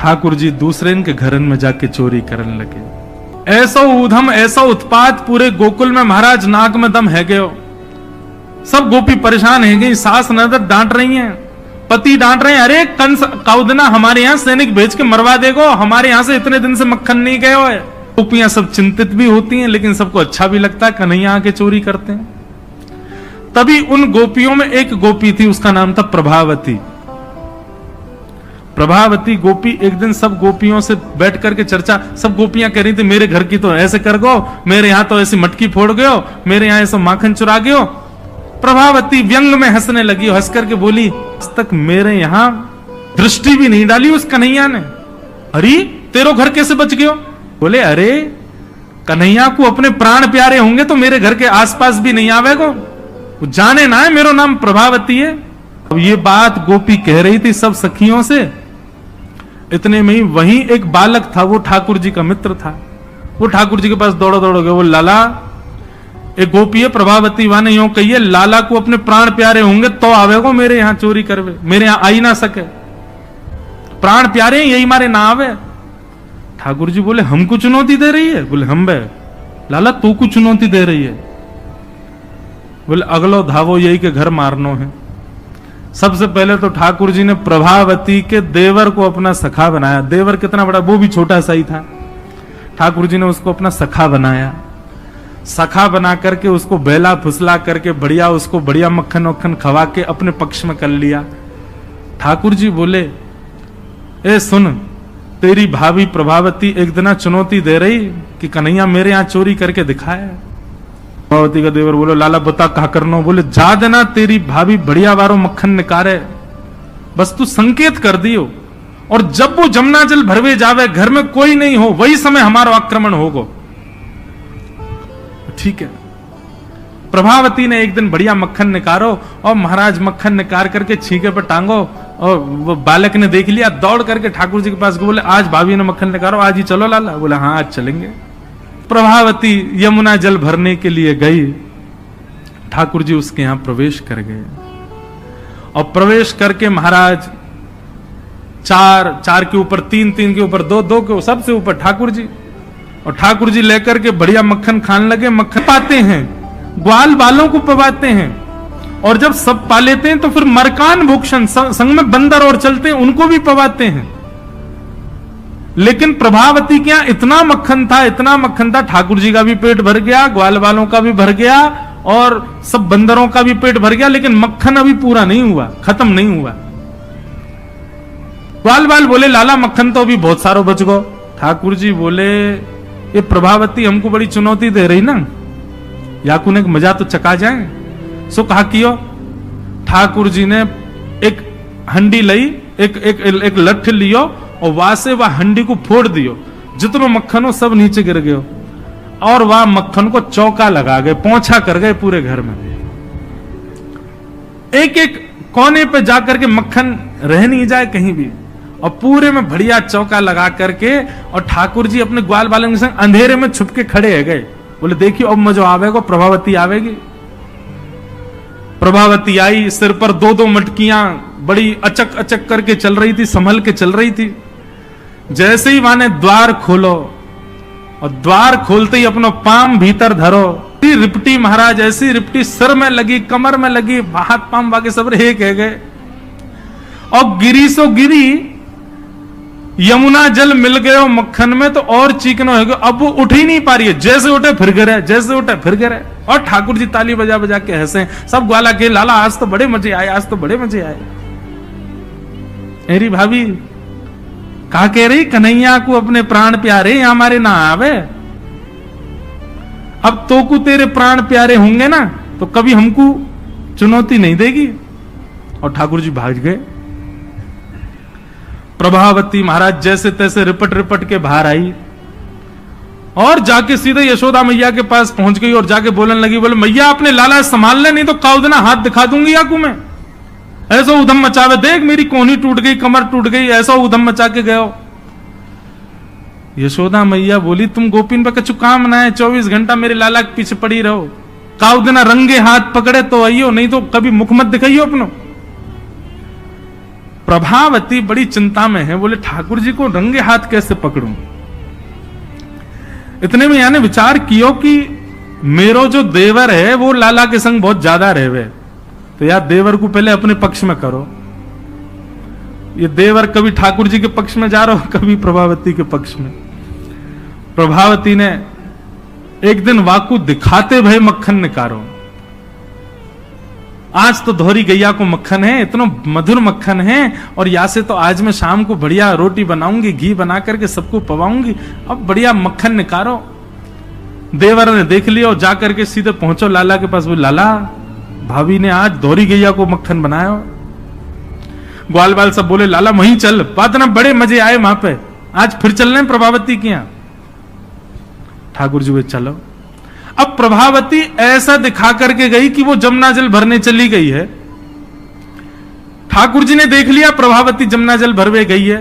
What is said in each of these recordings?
ठाकुर जी दूसरे के घरन में जाके चोरी करने लगे। ऐसा ऊधम, ऐसा उत्पात पूरे गोकुल में, महाराज नाक में दम है गयो। सब गोपी परेशान है गई, सास ननद डांट रही हैं, पति डांट रहे हैं, अरे कंस कौदना हमारे यहाँ सैनिक भेज के मरवा देगो, हमारे यहाँ से इतने दिन से मक्खन नहीं गए हो। गोपियां सब चिंतित भी होती हैं, लेकिन सबको अच्छा भी लगता है, कन्हैया आके चोरी करते हैं। तभी उन गोपियों में एक गोपी थी, उसका नाम था प्रभावती। प्रभावती गोपी एक दिन सब गोपियों से बैठ करके चर्चा, सब गोपियां कह रही थी मेरे घर की तो ऐसे कर गो, मेरे यहां तो ऐसी मटकी फोड़ गयो, मेरे यहां ऐसा माखन चुरा गयो। प्रभावती व्यंग में हंसने लगी, हंस करके बोली, आज तक मेरे यहां दृष्टि भी नहीं डाली उस कन्हैया ने। अरे तेरो घर कैसे बच गयो? बोले अरे कन्हैया को अपने प्राण प्यारे होंगे तो मेरे घर के आसपास भी नहीं आवेगो, वो जाने ना है मेरा नाम प्रभावती है। अब ये बात गोपी कह रही थी सब सखियों से, इतने में ही वहीं एक बालक था, वो ठाकुर जी का मित्र था। वो ठाकुर जी के पास दौड़ो दौड़ो गए, वो लाला एक गोपी है प्रभावती वाने यूं कहिए, लाला को अपने प्राण प्यारे होंगे तो आवेगो मेरे यहां चोरी करवे, मेरे यहां आई ना सके, प्राण प्यारे यही मारे ना आवे। ठाकुर जी बोले हमको चुनौती दे रही है? बोले हम बे लाला तू को चुनौती दे रही है? बोले अगलो धावो यही के घर मारनो है। सबसे पहले तो ठाकुर जी ने प्रभावती के देवर को अपना सखा बनाया। देवर कितना बड़ा, वो भी छोटा सा ही था। ठाकुर जी ने उसको अपना सखा बनाया। सखा बना करके उसको बेला फुसला करके बढ़िया उसको बढ़िया मक्खन वक्खन खवा के अपने पक्ष में कर लिया। ठाकुर जी बोले ए सुन, तेरी भाभी प्रभावती एक दिन चुनौती दे रही कि कन्हैया मेरे यहां चोरी करके दिखाया। प्रभावती का देवर बोलो लाला बता कहा करनो? बोले जा देना तेरी भाभी बढ़िया वारो मक्खन निकारे, बस तू संकेत कर दियो, और जब वो जमुना जल भरवे जावे घर में कोई नहीं हो वही समय हमारा आक्रमण होगो। ठीक है। प्रभावती ने एक दिन बढ़िया मक्खन निकारो और महाराज मक्खन निकाल करके छीके पर टांगो, और वो बालक ने देख लिया, दौड़ करके ठाकुर जी के पास बोले आज भाभी ने मक्खन निकालो, आज ही चलो लाला। बोला हाँ आज चलेंगे। प्रभावती यमुना जल भरने के लिए गई, ठाकुर जी उसके यहां प्रवेश कर गए, और प्रवेश करके महाराज चार के ऊपर तीन के ऊपर दो के सबसे ऊपर ठाकुर जी, और ठाकुर जी लेकर के बढ़िया मक्खन खाने लगे। मक्खन पाते हैं, ग्वाल बालों को पवाते हैं, और जब सब पा लेते हैं तो फिर मरकान भूषण संग में बंदर और चलते हैं उनको भी पवाते हैं। लेकिन प्रभावती के यहां इतना मक्खन था, ठाकुर जी का भी पेट भर गया, ग्वाल बालों का भी भर गया, और सब बंदरों का भी पेट भर गया, लेकिन मक्खन अभी पूरा नहीं हुआ, खत्म नहीं हुआ। ग्वाल बाल बोले लाला मक्खन तो अभी बहुत सारो बच गो। ठाकुर जी बोले ये प्रभावती हमको बड़ी चुनौती दे रही ना, याकू ने मजा तो चका जाए। सो कहा कियो। ठाकुर जी ने एक हंडी लई, एक लठ लियो, और वहां से वह हंडी को फोड़ दियो, जितनो मक्खन हो सब नीचे गिर गयो, और वह मक्खन को चौका लगा गए, पोंछा कर गए पूरे घर में। एक एक कोने पे जाकर के मक्खन रह नहीं जाए कहीं भी, और पूरे में बढ़िया चौका लगा करके, और ठाकुर जी अपने ग्वाल बालों के संग अंधेरे में छुप के खड़े है गए। बोले देखियो अब मजा आवेगा, प्रभावती आवेगी। प्रभावती आई, सिर पर दो मटकियां बड़ी अचक अचक करके चल रही थी, संभल के चल रही थी। जैसे ही माने द्वार खोलो, और द्वार खोलते ही अपना पाम भीतर धरो, रिपटी महाराज ऐसी रिपटी सिर में लगी, कमर में लगी, हाथ पाम बाकी सब रह गए, और गिरी सो गिरी। यमुना जल मिल गयो मक्खन में तो और चीकनो हो गयो, अब वो उठ ही नहीं पा रही है, जैसे उठे फिर गिरे, जैसे उठे फिर गिरे। और ठाकुर जी ताली बजा बजा के हंसे, सब ग्वाला के लाला आज तो बड़े मजे आए, आज तो बड़े मजे आए। मेरी भाभी कहा कह रही कन्हैया को अपने प्राण प्यारे हमारे ना आवे, अब तो को तेरे प्राण प्यारे होंगे ना तो कभी हमको चुनौती नहीं देगी। और ठाकुर जी भाग गए। प्रभावती महाराज जैसे तैसे रिपट के बाहर आई, और जाके सीधे यशोदा मैया के पास पहुंच गई, और जाके बोलने लगी, बोले मैया अपने लाला संभाल ले, नहीं तो काउदना हाथ दिखा दूंगी आकू में। ऐसा उधम मचावे, देख मेरी कोहनी टूट गई, कमर टूट गई, ऐसा उधम मचा के गयो। यशोदा मैया बोली तुम गोपीन पे कछु काम ना है, 24 घंटा मेरे लाला के पीछे पड़ी रहो, काउदना रंगे हाथ पकड़े तो आइयो, नहीं तो कभी मुख मत दिखाइयो अपनो। प्रभावती बड़ी चिंता में है, बोले ठाकुर जी को रंगे हाथ कैसे पकड़ूं। इतने में यानी विचार कियो कि मेरो जो देवर है वो लाला के संग बहुत ज्यादा रहवे, तो यार देवर को पहले अपने पक्ष में करो। ये देवर कभी ठाकुर जी के पक्ष में जा रहा हो, कभी प्रभावती के पक्ष में। प्रभावती ने एक दिन वाकू दिखाते भय मक्खन निकारो, आज तो धोरी गैया को मक्खन है, इतना मधुर मक्खन है, और या से तो आज मैं शाम को बढ़िया रोटी बनाऊंगी, घी बना करके सबको पवाऊंगी, अब बढ़िया मक्खन निकारो। देवर ने देख लिया और जाकर के सीधे पहुंचो लाला के पास, वो लाला भाभी ने आज धोरी गैया को मक्खन बनाया। ग्वाल बाल सब बोले लाला वहीं चल, बात ना बड़े मजे आए वहां पे, आज फिर चल रहे प्रभावती के यहां। ठाकुर जी वे चलो। अब प्रभावती ऐसा दिखा करके गई कि वो जमुना जल भरने चली गई है। ठाकुर जी ने देख लिया प्रभावती जमुना जल भरवे गई है,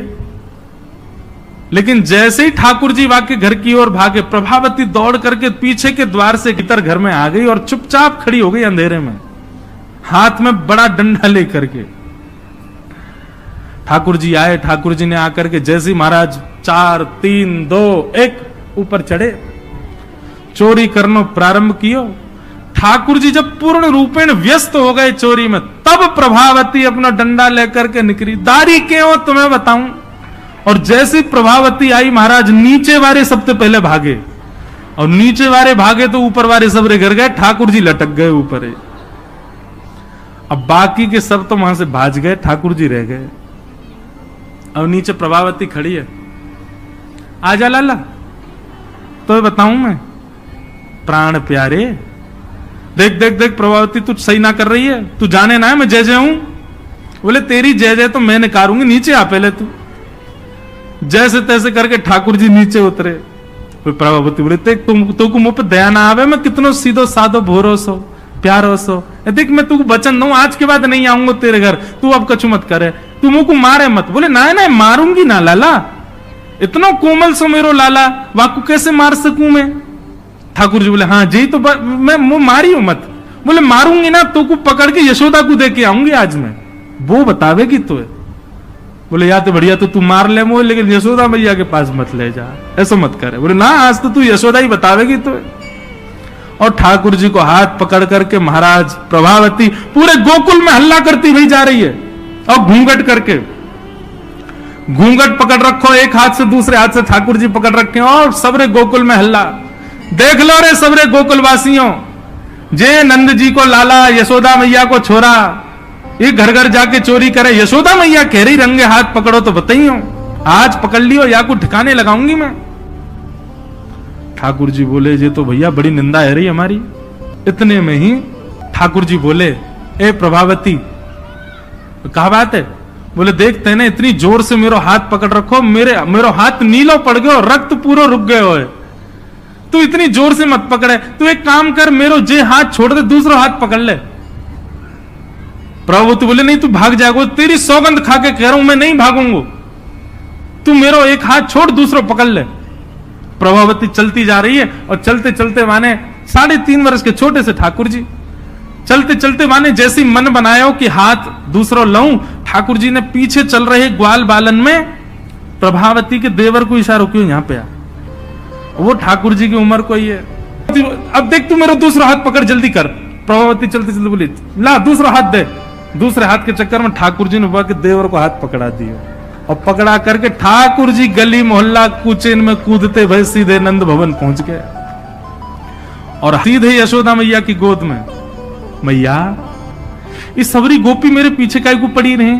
लेकिन जैसे ही ठाकुर जी वाके घर की ओर भागे, प्रभावती दौड़ करके पीछे के द्वार से भीतर घर में आ गई और चुपचाप खड़ी हो गई अंधेरे में, हाथ में बड़ा डंडा लेकर के। ठाकुर जी आए, ठाकुर जी ने आकर के जैसे महाराज 4 3 2 1 ऊपर चढ़े, चोरी करनो प्रारंभ कियो। ठाकुर जी जब पूर्ण रूपेण व्यस्त हो गए चोरी में, तब प्रभावती अपना डंडा लेकर के निकली। दारी क्यों तुम्हें बताऊं। और जैसी प्रभावती आई, महाराज नीचे वाले सबसे पहले भागे, और नीचे वाले भागे तो ऊपर वाले सबरे गिर गए, ठाकुर जी लटक गए ऊपर। अब बाकी के सब तो वहां से भाज गए, ठाकुर जी रह गए। अब नीचे प्रभावती खड़ी है, आजा लाला तो बताऊं मैं। प्राण प्यारे, देख देख देख प्रभावती तू सही ना कर रही है, तू जाने ना है मैं जय जय हूं। बोले तेरी जय जय तो मैं निकारूंगी, नीचे आ पहले तू। जैसे तैसे करके ठाकुर जी नीचे उतरे। प्रभावती बोले देख तुमको मुंह पे दया ना आवे, मैं कितनो सीधो साधो भोरो सो प्यारो सो, देख मैं तुमको वचन दूं आज के बाद नहीं आऊंगा तेरे घर, तू अब कछु मत करे, तू मुंह को मारे मत। बोले ना ना मारूंगी ना लाला, इतना कोमल सो मेरो लाला, वाकू कैसे मार सकूं मैं। ठाकुर जी बोले हाँ जी तो मैं मुंह मारी हूं मत। बोले मारूंगी ना तो को पकड़ के यशोदा को दे के आऊंगी आज मैं, वो बतावेगी तो। बोले या तो बढ़िया तो तू मार ले मुझे, लेकिन यशोदा मैया के पास मत ले जा, ऐसा मत करे। बोले ना आज तो तू यशोदा ही बतावेगी तो। और ठाकुर जी को हाथ पकड़ करके महाराज प्रभावती पूरे गोकुल में हल्ला करती हुई जा रही है, और घूंघट करके, घूंघट पकड़ रखो एक हाथ से, दूसरे हाथ से ठाकुर जी पकड़ रखे, और सबरे गोकुल में हल्ला। देख लो रे सबरे गोकुल वासियों, जे नंद जी को लाला, यशोदा मैया को छोरा, ये घर घर जाके चोरी करे। यशोदा मैया कह रही रंगे हाथ पकड़ो तो बताइयो, आज पकड़ लियो या को ठिकाने लगाऊंगी मैं। ठाकुर जी बोले ये तो भैया बड़ी निंदा है रही हमारी। इतने में ही ठाकुर जी बोले ए प्रभावती कहा बात है। बोले देख तेने इतनी जोर से मेरो हाथ पकड़ रखो, मेरो हाथ नीलो पड़ गयो, रक्त पूरा रुक गयो है, तू इतनी जोर से मत पकड़े, तू एक काम कर मेरो जे हाथ छोड़ दे दूसरा हाथ पकड़ ले। प्रभु बोले नहीं तू भाग जाएगा, तेरी सौगंध खा के कह रहा हूं मैं नहीं भागूंगा, तू मेरो एक हाथ छोड़ दूसरा पकड़ ले। प्रभावती चलती जा रही है, और चलते चलते माने 3.5 वर्ष के छोटे से ठाकुर जी चलते चलते माने जैसी मन बनायो कि हाथ दूसरा लाऊं, ठाकुर जी ने पीछे चल रहे ग्वाल बालन में प्रभावती के देवर को इशारा क्यों यहां पे आ, वो ठाकुर जी की उम्र को ही है। अब देख तू मेरा दूसरा हाथ पकड़ जल्दी कर। प्रभावती चलते चलते बोली ला दूसरा हाथ दे। दूसरे हाथ के चक्कर में ठाकुर जी ने के देवर को हाथ पकड़ा दिया, और पकड़ा करके ठाकुर जी गली मोहल्ला कुचेन में कूदते भय सीधे नंद भवन पहुंच गए, और सीधे यशोदा मैया की गोद में। मैया इस सबरी गोपी मेरे पीछे काहे को पड़ी रहे,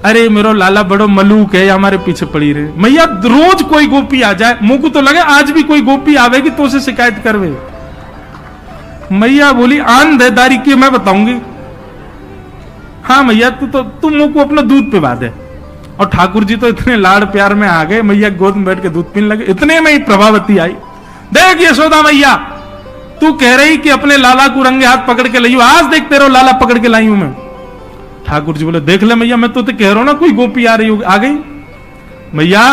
अरे मेरो लाला बड़ो मलूक है, हमारे पीछे पड़ी रहे। मैया रोज कोई गोपी आ जाए, मुंह को तो लगे आज भी कोई गोपी आवेगी तो उसे शिकायत करवे। मैया बोली आन देदारी की मैं बताऊंगी। हाँ मैया तू मुंह को अपना दूध पिवा दे। और ठाकुर जी तो इतने लाड़ प्यार में आ गए, मैया गोद में बैठ के दूध पीने लगे। इतने में ही प्रभावती आई, देख यशोदा मैया तू कह रही कि अपने लाला को रंगे हाथ पकड़ के लाइयो, आज देख तेरा लाला पकड़ के लाई हूं मैं। ठाकुर जी बोले देख ले मैया मैं तो कह रहा हूं ना कोई गोपी आ रही आ गई। मैया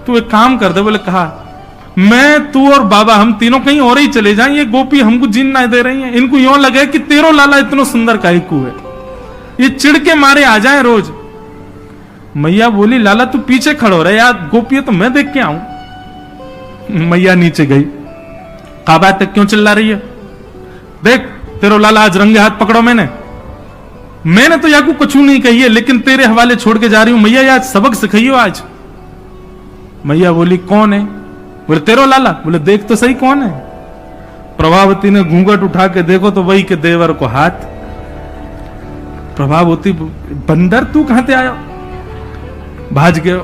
तू एक काम कर दे। बोले कहा मैं तू और बाबा हम तीनों कहीं और ही चले जाएं, ये गोपी हमको जीन ना दे रही हैं, इनको यूं लगे कि तेरो लाला इतना सुंदर काहे को है। ये चिढ़ के मारे आ जाए रोज। मैया बोली लाला तू पीछे खड़ो रहे यार, गोपी तो मैं देख के आऊं। मैया नीचे गई, कहा बात क्यों चिल्ला रही है, देख तेरो लाला आज रंगे हाथ पकड़ो। मैंने तो याकू कुछ नहीं कही है, लेकिन तेरे हवाले छोड़ के जा रही हूं। मैया यार सबक सिखाइयो आज। मैया बोली कौन है? बोले तेरो लाला। बोले देख तो सही कौन है। प्रभावती ने घूंघट उठा के देखो तो वही के देवर को हाथ। प्रभावती बंदर तू कहां से आया, भाज गयो।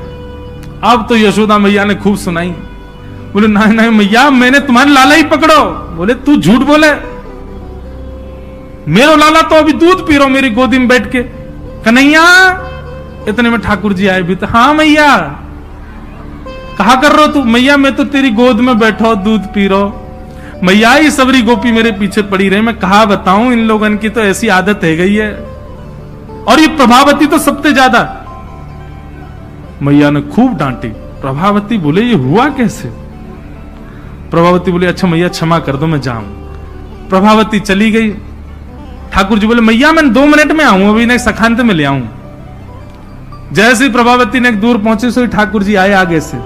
अब तो यशोदा मैया ने खूब सुनाई। बोले नहीं नहीं मैया मैंने तुम्हारे लाला ही पकड़ो। बोले तू झूठ बोले, मेरो लाला तो अभी दूध पी रहा मेरी गोदी में बैठ के। कन्हैया, इतने में ठाकुर जी आए भी तो, हाँ मैया कहा कर रहे हो तू? मैया मैं तो तेरी गोद में बैठो दूध पी रहा। मैया ही सबरी गोपी मेरे पीछे पड़ी रहे, मैं कहा बताऊं, इन लोगों की तो ऐसी आदत है गई है, और ये प्रभावती तो सबसे ज्यादा। मैया ने खूब डांटी। प्रभावती बोले ये हुआ कैसे? प्रभावती बोले अच्छा मैया क्षमा कर दो मैं जाऊं। प्रभावती चली गई। ठाकुर जी बोले मैया मैं 2 मिनट में आऊं, अभी ने सखांत में ले आऊं। जैसे ही प्रभावती ने दूर पहुंचे सो ठाकुर जी आए आगे से,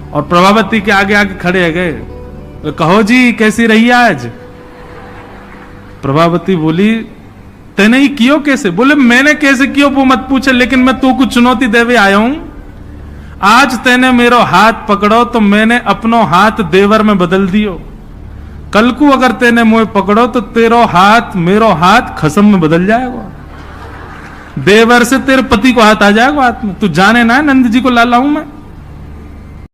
और प्रभावती के आगे आगे खड़े गए। तो कहो जी कैसी रही आज? प्रभावती बोली तेने ही कियो कैसे? बोले मैंने कैसे कियो वो मत पूछे, लेकिन मैं तू को चुनौती देवे आया हूं। आज तेने मेरो हाथ पकड़ो तो मैंने अपनो हाथ देवर में बदल दियो। कल को अगर तेने मुझे पकड़ो तो तेरो हाथ मेरो हाथ खसम में बदल जाएगा, देवर से तेरे पति को हाथ आ जाएगा हाथ में। तू जाने ना नंद जी को लाला हूं मैं।